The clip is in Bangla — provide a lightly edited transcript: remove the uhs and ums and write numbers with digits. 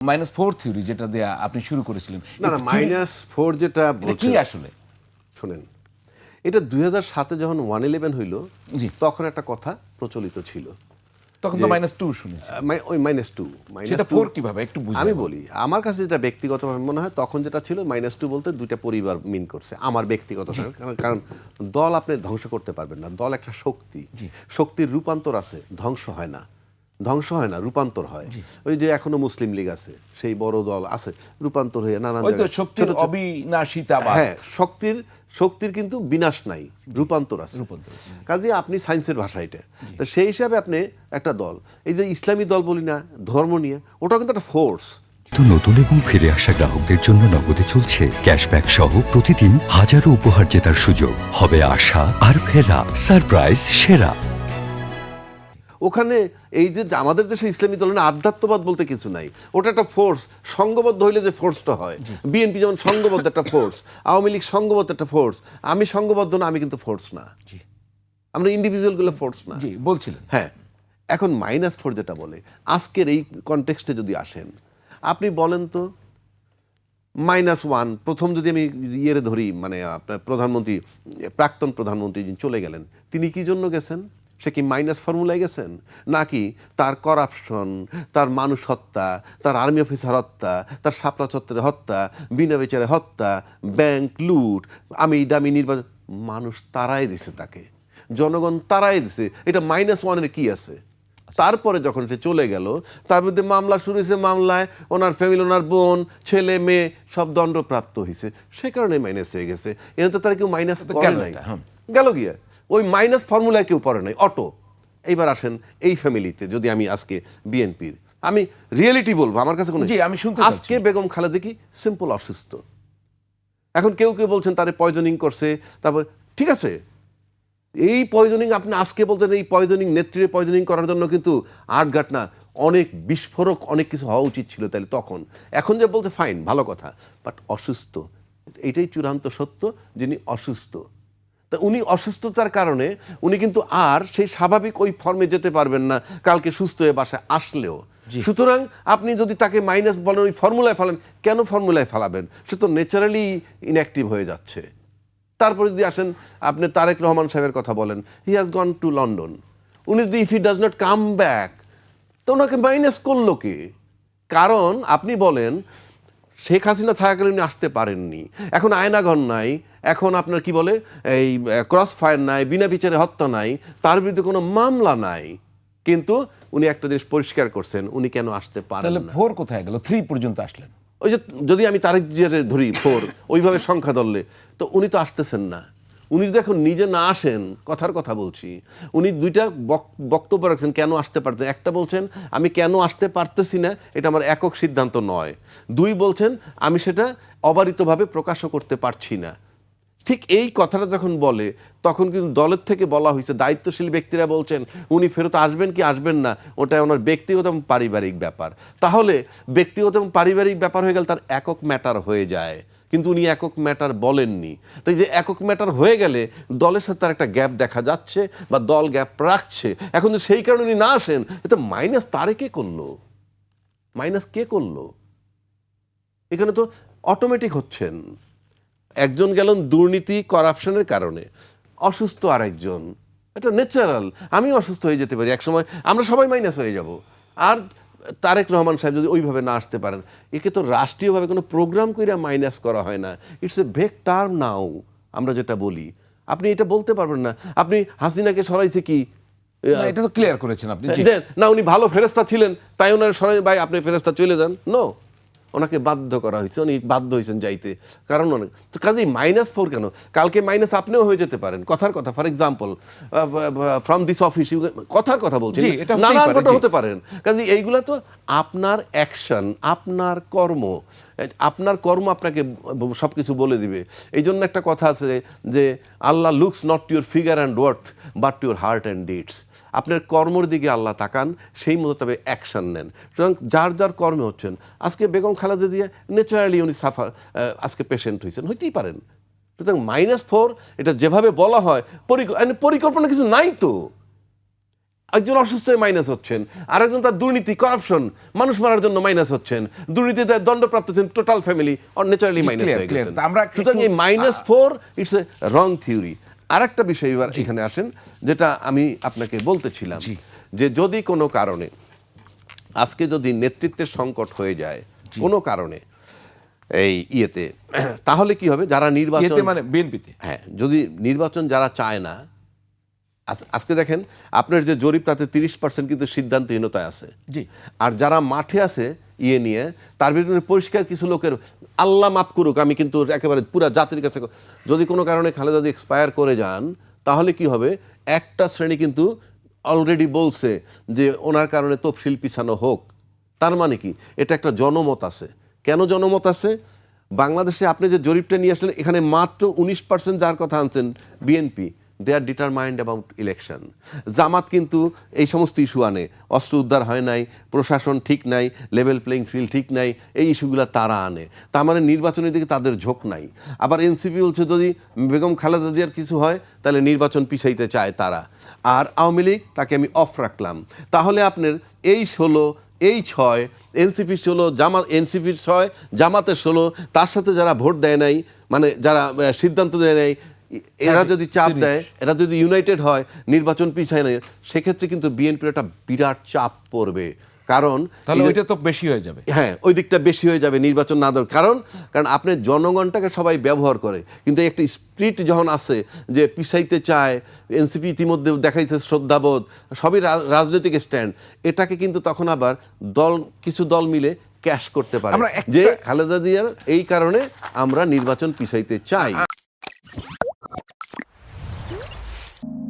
-4 থিওরি যেটা দিয়ে আপনি শুরু করেছিলেন, না না -4 যেটা কি আসলে? শোনেন, এটা 2007-এ যখন 1/11 হইল, জি। তখন একটা কথা প্রচলিত ছিল। তখন তো -2 শুনেছি। ওই -2 সেটা 4 কিভাবে একটু বুঝাই। আমি বলি, আমার কাছে যেটা ব্যক্তিগতভাবে মনে হয়, তখন যেটা ছিল -2 বলতে দুইটা পরিবার মিন করছে আমার ব্যক্তিগত কারণ দল আপনি ধ্বংস করতে পারবেন না। দল একটা শক্তি, শক্তির রূপান্তর আছে, ধ্বংস হয় না। ধ্বংস হয় না, রূপান্তর হয়। ওই যে এখনো মুসলিম লীগ আছে, সেই বড় দল আছে, রূপান্তর হয়ে নানান ওই তো জায়গায় শক্তির অবিনাশিতাবাদ। হ্যাঁ, শক্তির কিন্তু বিনাশ নাই, রূপান্তর আছে। কাজে আপনি সায়েন্সের ভাষা এটা, তো সেই হিসাবে আপনি একটা দল, এই যে ইসলামী দল বলি না, ধর্ম নিয়ে, ওটা কিন্তু একটা ফোর্স। তো নতুন এবং ফিরে আসা গ্রাহকদের জন্য নগদে চলছে ক্যাশব্যাক সহ প্রতিদিন হাজারো উপহার জেতার সুযোগ। হবে আশা আর ফেরা, সারপ্রাইজ সেরা। ওখানে এই যে আমাদের দেশে ইসলামী দল না, আধ্যাত্মবাদ বলতে কিছু নাই, ওটা একটা ফোর্স। সংঘবদ্ধ হইলে যে ফোর্সটা হয়, বিএনপি যেমন সংঘবদ্ধ একটা ফোর্স, আওয়ামী লীগ সংঘবদ্ধ একটা ফোর্স। আমি সংঘবদ্ধ না, আমি কিন্তু ফোর্স না, আমরা ইন্ডিভিজুয়ালগুলো ফোর্স না। জি, বলছিলেন। হ্যাঁ, এখন -4 যেটা বলে, আজকের এই কনটেক্সটে যদি আসেন, আপনি বলেন তো -1 প্রথম যদি আমি ইয়েরে ধরি, মানে আপনার প্রধানমন্ত্রী, প্রাক্তন প্রধানমন্ত্রী যিনি চলে গেলেন, তিনি কি জন্য গেছেন? সে কি মাইনাস ফর্মুলায় গেছেন, নাকি তার করাপশন, তার মানুষ হত্যা, তার আর্মি অফিসার হত্যা, তার শাপলা চত্বরে হত্যা, বিনা বিচারে হত্যা, ব্যাংক লুট, আমি দামি নির্বাচন, মানুষ তারাই দিছে তাকে, জনগণ তারাই দিছে। এটা -1-এর কি আছে? তারপরে যখন সে চলে গেল, তার বিরুদ্ধে মামলা শুরু হয়েছে, মামলায় ওনার ফ্যামিলি, ওনার বোন, ছেলে মেয়ে সব দণ্ডপ্রাপ্ত হয়েছে, সে কারণে মাইনাস হয়ে গেছে। এনে তো তারা কেউ মাইনাস করে নাই, গেল গিয়া ওই মাইনাস ফর্মুলায় কেউ পড়ে নাই, অটো। এইবার আসেন এই ফ্যামিলিতে, যদি আমি আজকে বিএনপির, আমি রিয়েলিটি বলবো, আমার কাছে কোনো, আমি শুনতে আজকে বেগম খালেদা কি সিম্পল অসুস্থ। এখন কেউ কেউ বলছেন তারে পয়জনিং করছে, তারপর ঠিক আছে, এই পয়জনিং আপনি আজকে বলতেন, এই পয়জনিং, নেত্রীর পয়জনিং করার জন্য কিন্তু আটঘাট না, অনেক বিস্ফোরক অনেক কিছু হওয়া উচিত ছিল তাহলে তখন। এখন যে বলতে ফাইন, ভালো কথা, বাট অসুস্থ, এইটাই চূড়ান্ত সত্য, যিনি অসুস্থ। তা উনি অসুস্থতার কারণে উনি কিন্তু আর সেই স্বাভাবিক ওই ফর্মে যেতে পারবেন না কালকে সুস্থ হয়ে বাসায় আসলেও। সুতরাং আপনি যদি তাকে মাইনাস বলেন, ওই ফর্মুলায় ফেলেন, কেন ফর্মুলায় ফেলাবেন? সে তো ন্যাচারালি ইনঅ্যাক্টিভ হয়ে যাচ্ছে। তারপরে যদি আসেন আপনি তারেক রহমান সাহেবের কথা বলেন, he has gone to London, উনি যদি if he does not come back, তো ওনাকে মাইনাস করলো কে? কারণ আপনি বলেন শেখ হাসিনা থাকাকালীন উনি আসতে পারেননি, এখন আয়নাঘর নাই, এখন আপনার কি বলে এই ক্রস ফায়ার নাই, বিনা বিচারে হত্যা নাই, তার বিরুদ্ধে কোনো মামলা নাই, কিন্তু উনি একটা জিনিস পরিষ্কার করছেন, উনি কেন আসতে পারেন তাহলে না। 4 কোথায় গেল? 3 পর্যন্ত আসলেন। ওই যে যদি আমি তারেক জিয়ারে ধরি 4, ওইভাবে সংখ্যা ধরলে তো উনি তো আসতেছেন না। উনি যদি এখন নিজে না আসেন, কথার কথা বলছি, উনি দুইটা বক্তব্য রাখছেন কেন আসতে পারতেন। একটা বলছেন আমি কেন আসতে পারতেছি না, এটা আমার একক সিদ্ধান্ত নয়। 2 বলছেন আমি সেটা অবারিতভাবে প্রকাশও করতে পারছি না। ঠিক এই কথাটা যখন বলে, তখন কিন্তু দলের থেকে বলা হয়েছে, দায়িত্বশীল ব্যক্তিরা বলছেন উনি ফেরত আসবেন কি আসবেন না, ওটা ওনার ব্যক্তিগত এবং পারিবারিক ব্যাপার। তাহলে ব্যক্তিগত এবং পারিবারিক ব্যাপার হয়ে গেলে তার একক ম্যাটার হয়ে যায়, কিন্তু উনি একক ম্যাটার বলেননি। তাই যে একক ম্যাটার হয়ে গেলে দলের সাথে তার একটা গ্যাপ দেখা যাচ্ছে, বা দল গ্যাপ রাখছে। এখন যদি সেই কারণে উনি না আসেন, এটা মাইনাস তারে কে করলো? মাইনাস কে করলো? এখানে তো অটোমেটিক হচ্ছেন। একজন গেলেন দুর্নীতি করাপশনের কারণে, অসুস্থ আরেকজন, এটা ন্যাচারাল। আমিও অসুস্থ হয়ে যেতে পারি একসময়, আমরা সবাই মাইনাস হয়ে যাব। আর তারেক রহমান সাহেব যদি ওইভাবে না আসতে পারেন, একে তো রাষ্ট্রীয়ভাবে কোনো প্রোগ্রাম করে মাইনাস করা হয় না, ইটস এ ভেগ টার্ম নাও, আমরা যেটা বলি। আপনি এটা বলতে পারবেন না আপনি হাসিনাকে সরাইছে কি, এটা তো ক্লিয়ার করেছেন আপনি না উনি ভালো ফেরেস্তা ছিলেন তাই ওনার সরাই, ভাই আপনি ফেরেস্তা চলে যান, নো, ওনাকে বাধ্য করা হয়েছে, উনি বাধ্য হয়েছেন যাইতে। কারণ অনেক তো কাজেই -4 কেন? কালকে মাইনাস আপনিও হয়ে যেতে পারেন। কথার কথা, for example from this office, কথার কথা বলছি, নানান কথা হতে পারেন। কাজে এইগুলা তো আপনার অ্যাকশন, আপনার কর্ম, আপনার কর্ম আপনাকে সব কিছু বলে দিবে। এই জন্য একটা কথা আছে যে Allah looks not to your figure and worth but to your heart and deeds. আপনার কর্মর দিকে আল্লাহ তাকান, সেই মতো তবে অ্যাকশন নেন। সুতরাং যার যার কর্মে হচ্ছেন, আজকে বেগম খালেদা জিয়া ন্যাচারালি উনি আজকে পেশেন্ট হয়েছেন, হইতেই পারেন। সুতরাং -4 এটা যেভাবে বলা হয়, পরিকল্পনা কিছু নাই তো। একজন অসুস্থ হয়ে মাইনাস হচ্ছেন, আরেকজন তার দুর্নীতি করাপশন মানুষ মারার জন্য মাইনাস হচ্ছেন, দুর্নীতিতে দণ্ডপ্রাপ্ত হচ্ছেন, total family naturally minus clear, হয়ে clear. গেছেন। আমরা সুতরাং এই -4 ইটস এ রং থিওরি। আরেকটা বিষয় এবার এখানে আসেন, যেটা আমি আপনাকে বলতেছিলাম, যে যদি কোনো কারণে আজকে যদি নেতৃত্বের সংকট হয়ে যায় কোনো কারণে এই ইয়েতে, তাহলে কি হবে? যারা নির্বাচন, এতে মানে বিএনপিতে হ্যাঁ, যদি নির্বাচন যারা চায় না, আজকে দেখেন আপনার যে জরিপ, তাতে 30% কিন্তু সিদ্ধান্তহীনতায় আছে। জি। আর যারা মাঠে আছে ইয়ে নিয়ে, তার বিরুদ্ধে পরিষ্কার কিছু লোকের, আল্লাহ মাফ করুক, আমি কিন্তু একেবারে পুরো জাতির কাছে, যদি কোনো কারণে খালেদা যদি এক্সপায়ার করে যান, তাহলে কি হবে? একটা শ্রেণী কিন্তু অলরেডি বলছে যে ওনার কারণে তফসিল পিছানো হোক। তার মানে কি? এটা একটা জনমত আছে। কেন জনমত আছে? বাংলাদেশে আপনি যে জরিপটা নিয়ে আসলেন, এখানে মাত্র 19% যার কথা আনছেন BNP, they are determined about election. Jamaat কিন্তু এই সমস্ত ইস্যু আনে, অস্ত্র উদ্ধার হয় নাই, প্রশাসন ঠিক নাই, লেভেল প্লেইং ফিল্ড ঠিক নাই, এই ইস্যুগুলো তারা আনে। তার মানে নির্বাচনের দিকে তাদের ঝোঁক নাই। আবার এনসিপি বলছে যদি বেগম খালেদা জিয়ার কিছু হয় তাহলে নির্বাচন পিছাইতে চায় তারা। আর আওয়ামী লীগ, তাকে আমি অফ রাখলাম। তাহলে আপনার এই 16, এই 6, এনসিপি 16, এনসিপির 6, জামাতের 16, তার সাথে যারা ভোট দেয় নাই, মানে যারা সিদ্ধান্ত দেয় নাই, এরা যদি চাপ দেয়, এরা যদি ইউনাইটেড হয়, নির্বাচন পিছায় নেয়, সেক্ষেত্রে কিন্তু বিএনপির একটা বিরাট চাপ পড়বে। কারণ তাহলে ওইটা তো বেশি হয়ে যাবে। হ্যাঁ, ওই দিকটা বেশি হয়ে যাবে নির্বাচন না দেওয়ার কারণ আপনি জনগণটাকে সবাই ব্যবহার করে, কিন্তু একটা স্পিরিট যখন আছে যে পিছাইতে চায়, এনসিপি ইতিমধ্যে দেখাইছে শ্রদ্ধাবোধ, সবই রাজনৈতিক স্ট্যান্ড, এটাকে কিন্তু তখন আবার কিছু দল মিলে ক্যাশ করতে পারে যে খালেদা জিয়ার এই কারণে আমরা নির্বাচন পিছাইতে চাই।